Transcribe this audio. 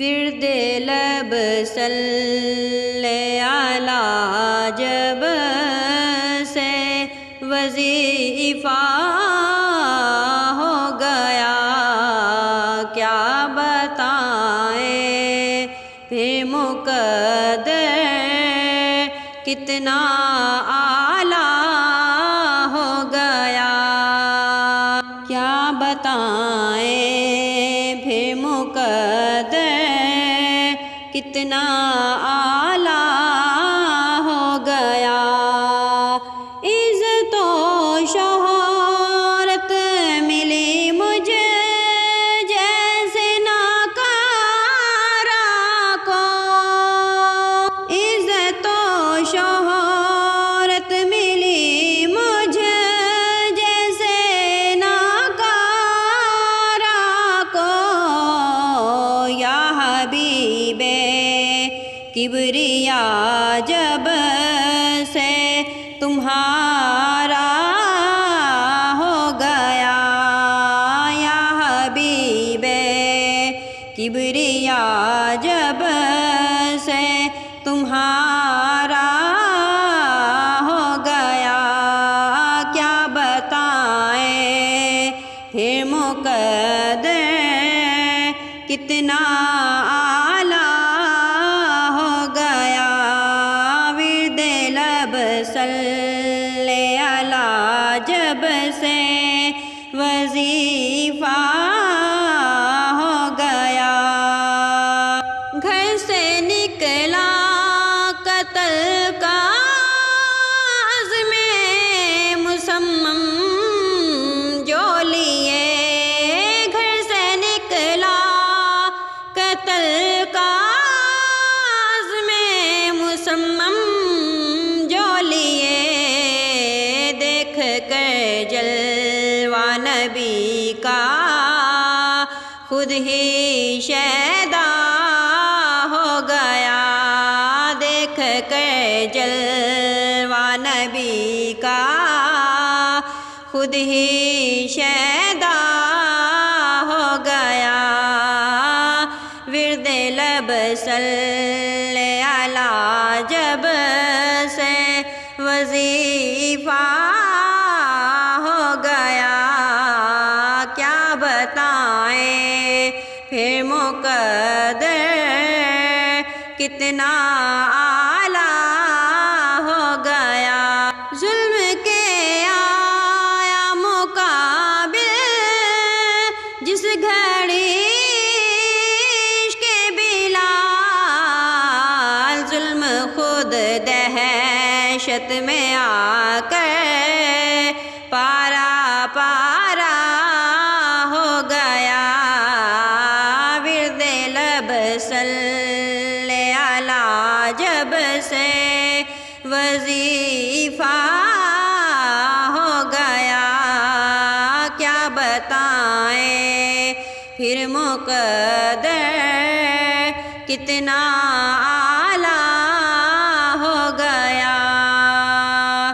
ورد لب صلی علی جب سے وظیفہ ہو گیا، کیا بتائیں پھر مقدر کتنا اعلیٰ ہو گیا، کیا بتائیں پھر مقدر کتنا اعلیٰ ہو گیا۔ عزت و شہرت ملی مجھے جیسے ناکارہ کو، عزت و شہرت ملی مجھے جیسے ناکارہ کو، یا حبیب کبریا جب سے تمہارا ہو گیا، یا حبیب کبریا جب سے تمہارا ہو گیا، کیا بتائیں پھر مقدر کتنا اعلیٰ ہو گیا۔ ورد لب صلی علی جب سے وظیفہ ہو گیا، گھر سے نکلا قتل کا عزم مصمم جو لیے، گھر سے نکلا قتل کا عزم مصمم جو لیے، دیکھ کر جلوہ نبی کا خود ہی شیدا ہو گیا، دیکھ کر جلوہ نبی کا خود ہی شیدا ہو گیا۔ ورد لب صلی علی جب سے وظیفہ ہو گیا، کیا بتائیں پھر مقدر کتنا اعلیٰ ہو گیا۔ ظلم کے آیا مقابل جس گھڑی عشق بلال، ظلم خود دہشت میں آ کر پارا پارا ہو گیا۔ ورد لب صلی علی جب سے وظیفہ ہو گیا، کیا بتائیں پھر مقدر کتنا